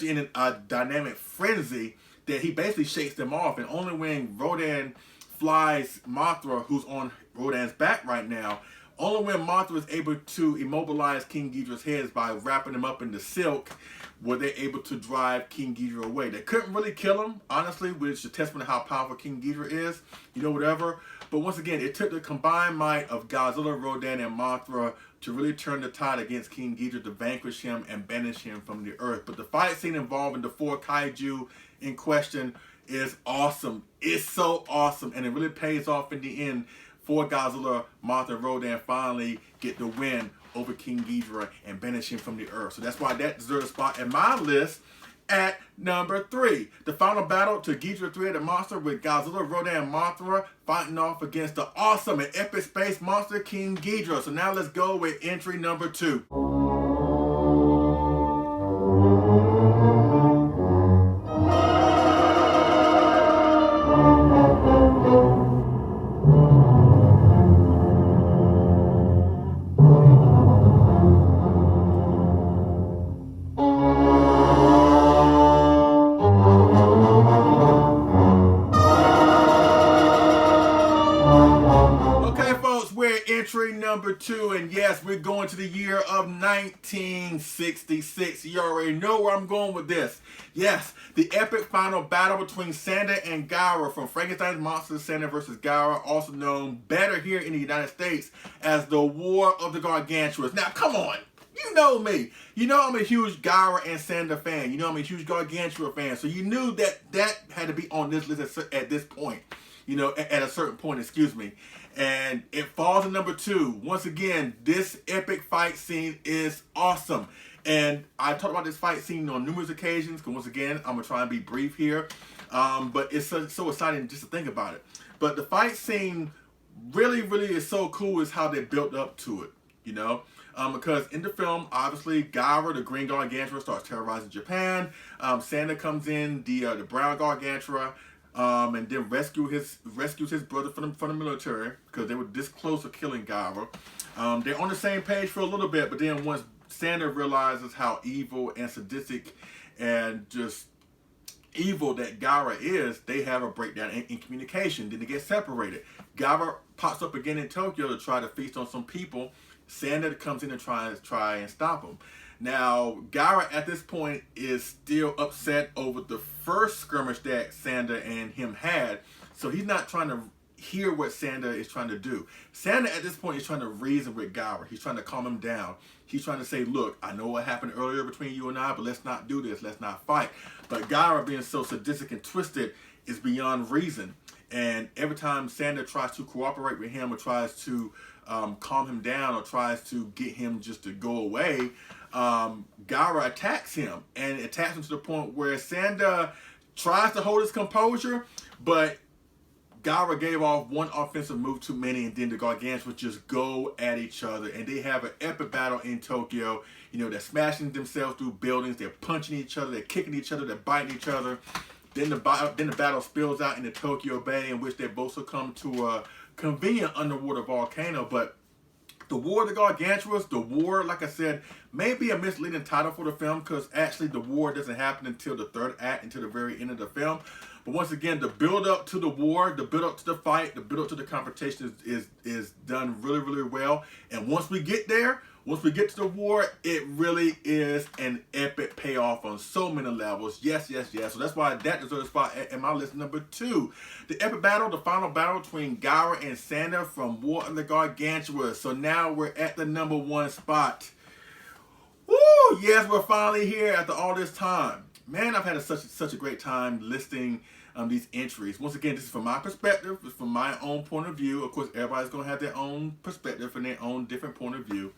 Speaker 1: in a dynamic frenzy that he basically shakes them off. And only when Rodan flies Mothra, who's on Rodan's back right now, only when Mothra is able to immobilize King Ghidorah's heads by wrapping him up in the silk were they able to drive King Ghidorah away. They couldn't really kill him, honestly, which is a testament to how powerful King Ghidorah is, you know, whatever. But once again, it took the combined might of Godzilla, Rodan, and Mothra to really turn the tide against King Ghidorah to vanquish him and banish him from the earth. But the fight scene involving the 4 kaiju in question is awesome. It's so awesome, and it really pays off in the end for Godzilla, Mothra, and Rodan finally get the win over King Ghidorah and banish him from the earth. So that's why that deserves a spot in my list at number 3. The final battle to Ghidorah, three-headed monster, with Godzilla, Rodan, and Mothra fighting off against the awesome and epic space monster King Ghidorah. So now let's go with entry number 2. Entry number 2, and yes, we're going to the year of 1966. You already know where I'm going with this. Yes, the epic final battle between Sanda and Gyra from Frankenstein's Monsters, Sanda vs. Gyra, also known better here in the United States as the War of the Gargantuas. Now, come on. You know me. You know I'm a huge Gyra and Sanda fan. You know I'm a huge Gargantua fan. So you knew that that had to be on this list at this point. You know, at a certain point, excuse me. And it falls to number 2. Once again, this epic fight scene is awesome. And I talked about this fight scene on numerous occasions, because once again, I'm going to try and be brief here. But it's so exciting just to think about it. But the fight scene really, really is so cool is how they built up to it, you know. Because in the film, obviously, Gyra, the Green Gargantua, starts terrorizing Japan. Sanda comes in, the Brown Gargantua, and then rescues his brother from the military, because they were this close to killing Gyra. They're on the same page for a little bit, but then once Sanda realizes how evil and sadistic and just evil that Gyra is, they have a breakdown in communication. Then they get separated. Gyra pops up again in Tokyo to try to feast on some people. Sanda comes in and try and stop him. Now, Gyra at this point is still upset over the first skirmish that Sanda and him had. So he's not trying to hear what Sanda is trying to do. Sanda at this point is trying to reason with Gaara. He's trying to calm him down. He's trying to say, look, I know what happened earlier between you and I, but let's not do this. Let's not fight. But Gaara, being so sadistic and twisted, is beyond reason. And every time Sanda tries to cooperate with him or tries to calm him down or tries to get him just to go away, Gaara attacks him, and attacks him to the point where Sanda tries to hold his composure, but Gaara gave off one offensive move too many, and then the Gargantuans just go at each other, and they have an epic battle in Tokyo. You know, they're smashing themselves through buildings, they're punching each other, they're kicking each other, they're biting each other. Then the battle spills out into Tokyo Bay, in which they both succumb to a convenient underwater volcano. But the War of the Gargantuas, the war, like I said, may be a misleading title for the film, because actually the war doesn't happen until the third act, until the very end of the film. But once again, the build up to the war, the build up to the fight, the build up to the confrontation is done really, really well. And once we get there, once we get to the war, it really is an epic payoff on so many levels. Yes, yes, yes. So that's why that deserves a spot in my list number 2. The epic battle, the final battle between Gaara and Sanda from War of the Gargantuas. So now we're at the number 1 spot. Woo! Yes, we're finally here after all this time. Man, I've had such a great time listing these entries. Once again, this is from my perspective. It's from my own point of view. Of course, everybody's going to have their own perspective and their own different point of view.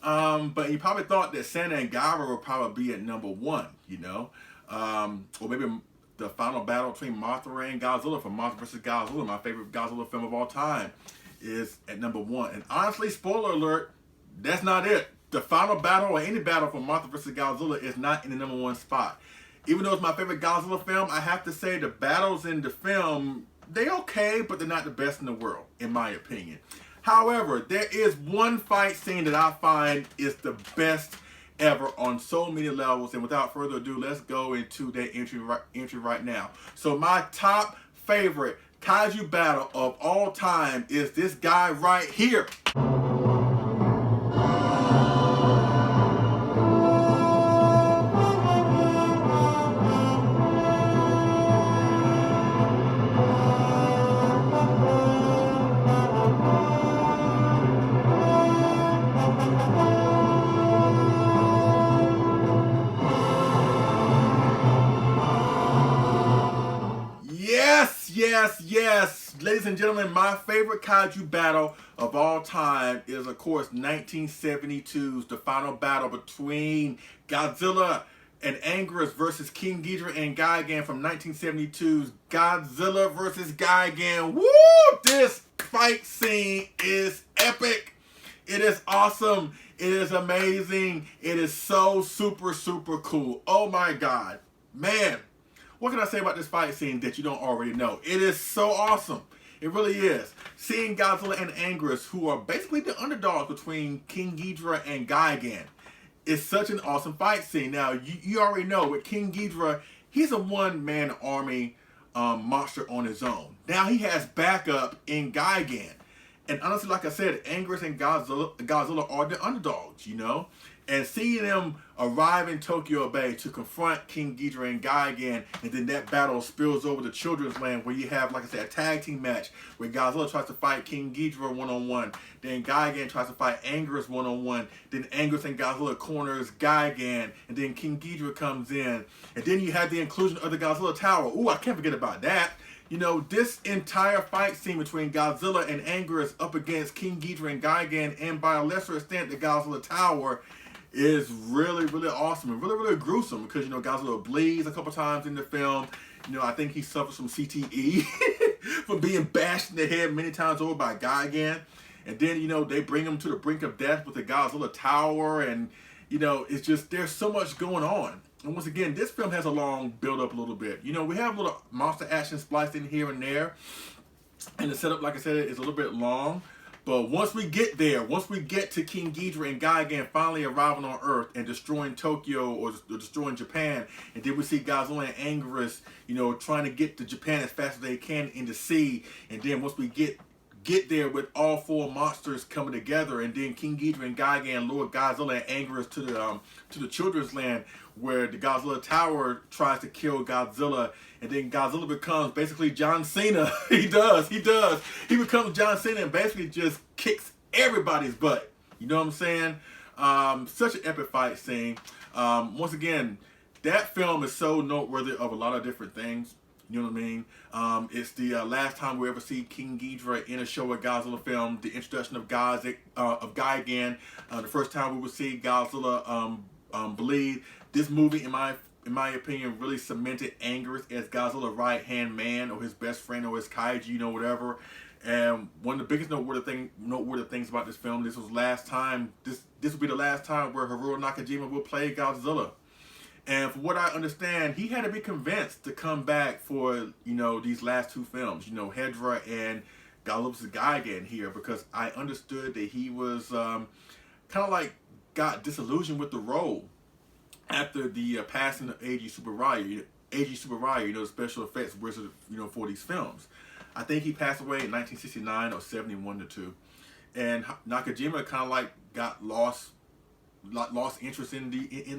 Speaker 1: But you probably thought that Sanda and Gaara would probably be at number 1, you know? Or maybe the final battle between Mothra and Godzilla from Mothra vs. Godzilla, my favorite Godzilla film of all time, is at number 1. And honestly, spoiler alert, that's not it. The final battle or any battle from Mothra vs. Godzilla is not in the number 1 spot. Even though it's my favorite Godzilla film, I have to say the battles in the film, they're okay, but they're not the best in the world, in my opinion. However, there is one fight scene that I find is the best ever on so many levels. And without further ado, let's go into that entry right now. So my top favorite kaiju battle of all time is this guy right here. Yes, ladies and gentlemen, my favorite kaiju battle of all time is, of course, 1972's the final battle between Godzilla and Anguirus versus King Ghidorah and Gigan from 1972's Godzilla versus Gigan. Woo! This fight scene is epic. It is awesome. It is amazing. It is so super, super cool. Oh my God. Man. What can I say about this fight scene that you don't already know? It is so awesome. It really is. Seeing Godzilla and Anguirus, who are basically the underdogs between King Ghidorah and Gigan, is such an awesome fight scene. Now, you already know with King Ghidorah, he's a one-man army monster on his own. Now he has backup in Gigan. And honestly, like I said, Anguirus and Godzilla are the underdogs, you know? And seeing them arrive in Tokyo Bay to confront King Ghidorah and Gigan, and then that battle spills over to Children's Land, where you have, like I said, a tag team match where Godzilla tries to fight King Ghidorah one-on-one, then Gigan tries to fight Anguirus one-on-one, then Anguirus and Godzilla corners Gigan, and then King Ghidorah comes in, and then you have the inclusion of the Godzilla Tower. Ooh, I can't forget about that. You know, this entire fight scene between Godzilla and Anguirus up against King Ghidorah and Gigan, and by a lesser extent the Godzilla Tower, is really, really awesome and really, really gruesome, because, you know, Godzilla bleeds a couple times in the film. You know, I think he suffers from CTE from being bashed in the head many times over by Gigan. And then, you know, they bring him to the brink of death with the Godzilla Tower. And, you know, it's just, there's so much going on. And once again, this film has a long build up a little bit. You know, we have little monster action spliced in here and there. And the setup, like I said, is a little bit long. But once we get there, once we get to King Ghidorah and Gigan finally arriving on Earth and destroying Tokyo or destroying Japan, and then we see Godzilla and Anguirus, you know, trying to get to Japan as fast as they can in the sea, and then once we get get there with all four monsters coming together, and then King Ghidorah and Gigan lure Godzilla and Anguirus to the Children's Land, where the Godzilla Tower tries to kill Godzilla, and then Godzilla becomes basically John Cena. He does. He becomes John Cena and basically just kicks everybody's butt. You know what I'm saying? Such an epic fight scene. Once again, that film is so noteworthy of a lot of different things. You know what I mean? It's the last time we ever see King Ghidorah in a Showa Godzilla film. The introduction of Gigan. The first time we would see Godzilla bleed. This movie, in my opinion, really cemented Anguirus as Godzilla's right-hand man, or his best friend, or his kaiju, you know, whatever. And one of the biggest noteworthy things about this film, this would be the last time where Haruo Nakajima will play Godzilla. And from what I understand, he had to be convinced to come back for, you know, these last two films, you know, Hedra and Godzilla vs. Gigan here, because I understood that he was kind of like got disillusioned with the role after the passing of Eiji Tsuburaya, you know, special effects wizard, you know, for these films. I think he passed away in 1969 or 71 to 2. And Nakajima kind of like got lost interest in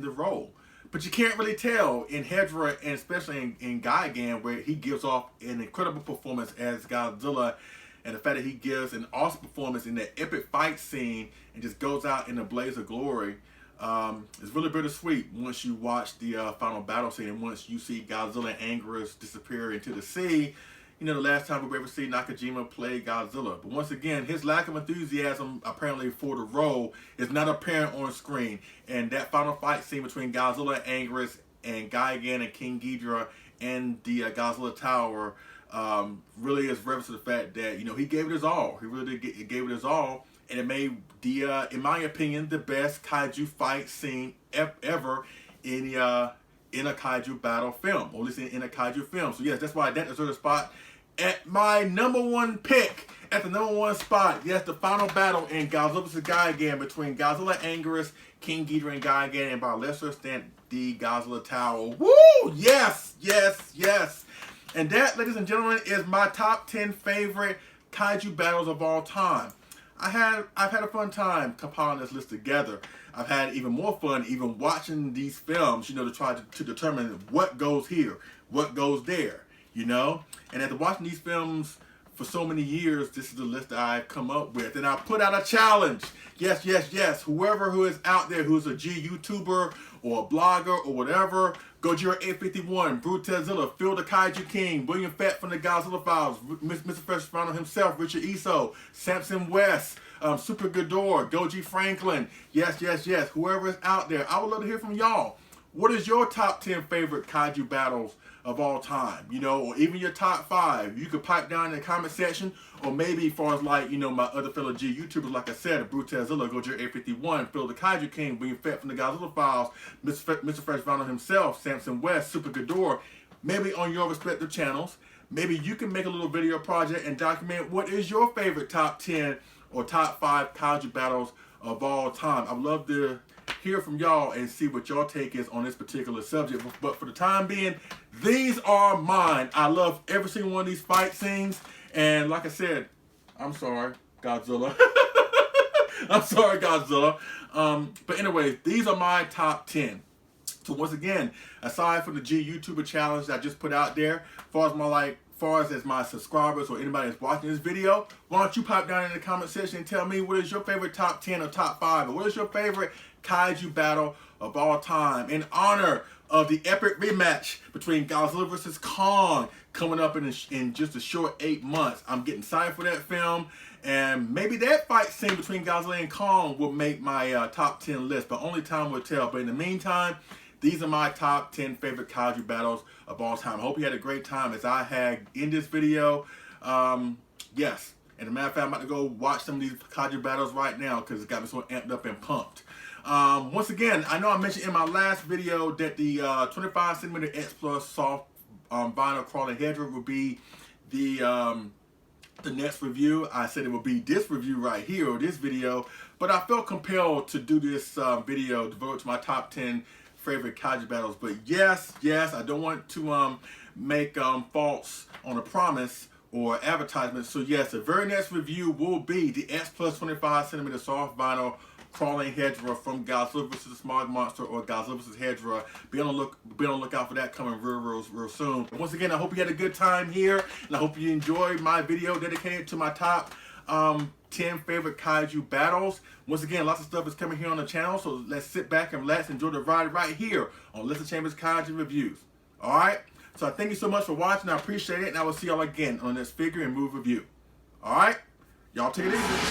Speaker 1: the role. But you can't really tell in Hedra, and especially in Gigan, where he gives off an incredible performance as Godzilla, and the fact that he gives an awesome performance in that epic fight scene and just goes out in a blaze of glory. It's really bittersweet once you watch the final battle scene, and once you see Godzilla and Anguirus disappear into the sea. You know, the last time we ever see Nakajima play Godzilla. But once again, his lack of enthusiasm, apparently, for the role is not apparent on screen. And that final fight scene between Godzilla, Anguirus, and Gigan and King Ghidorah and the Godzilla Tower really is reference to the fact that, you know, he gave it his all. He really did gave it his all. And it made the, in my opinion, the best kaiju fight scene ever in a kaiju battle film, or at least in a kaiju film. So yes, that's why that deserves a spot at my #1 pick. At the #1 spot, yes, the final battle in Godzilla vs. Gigan between Godzilla, Anguirus, King Ghidorah, and Gigan, and by a lesser extent, the Godzilla Tower. Woo! Yes, yes, yes. And that, ladies and gentlemen, is my top 10 favorite kaiju battles of all time. I've had a fun time compiling this list together. I've had even more fun even watching these films, you know, to try to determine what goes here, what goes there, you know. And after watching these films for so many years, this is the list that I've come up with. And I put out a challenge. Yes, yes, yes. Whoever who is out there who's a G YouTuber or a blogger or whatever, Gojira 851, Brutezilla, Phil the Kaiju King, William Fett from the Godzilla Files, Mr. Fresh Ronald himself, Richard Iso, Samson West, Super Ghidorah, Goji Franklin. Yes, yes, yes. Whoever is out there, I would love to hear from y'all. What is your top 10 favorite kaiju battles of all time? You know, or even your top 5. You could pipe down in the comment section, or maybe as far as like, you know, my other fellow G YouTubers, like I said, Brutezilla, Gojira 851, Phil the Kaiju King, William Fett from the Godzilla Files, Mr. Fresh Ronald himself, Samson West, Super Ghidorah. Maybe on your respective channels, maybe you can make a little video project and document what is your favorite top 10 or top 5 kaiju battles of all time. I'd love to hear from y'all and see what your take is on this particular subject. But for the time being, these are mine. I love every single one of these fight scenes. And like I said, I'm sorry, Godzilla. I'm sorry, Godzilla. But anyway, these are my top 10. So once again, aside from the G YouTuber challenge that I just put out there, as far as my subscribers or anybody that's watching this video, why don't you pop down in the comment section and tell me what is your favorite top 10 or top 5, or what is your favorite kaiju battle of all time, in honor of the epic rematch between Godzilla vs. Kong coming up in just a short 8 months. I'm getting excited for that film, and maybe that fight scene between Godzilla and Kong will make my top 10 list, but only time will tell. But in the meantime, these are my top 10 favorite kaiju battles of all time. I hope you had a great time as I had in this video. Yes, and as a matter of fact, I'm about to go watch some of these kaiju battles right now because it's got me so amped up and pumped. Once again, I know I mentioned in my last video that the 25cm X Plus soft vinyl crawling Hedra would be the next review. I said it would be this review right here, or this video, but I felt compelled to do this video devoted to my top 10 favorite kaiju battles. But yes, I don't want to make false on a promise or advertisements. So yes, the very next review will be the X Plus 25cm soft vinyl crawling Hedra from Godzilla vs. Smog Monster or Godzilla vs. Hedra. Be on the lookout for that coming real soon. Once again, I hope you had a good time here, and I hope you enjoyed my video dedicated to my top 10 favorite kaiju battles. Once again, lots of stuff is coming here on the channel, so let's sit back and relax, enjoy the ride right here on Legendary Chambers Kaiju Reviews. Alright? So thank you so much for watching. I appreciate it, and I will see y'all again on this figure and move review. Alright? Y'all take it easy.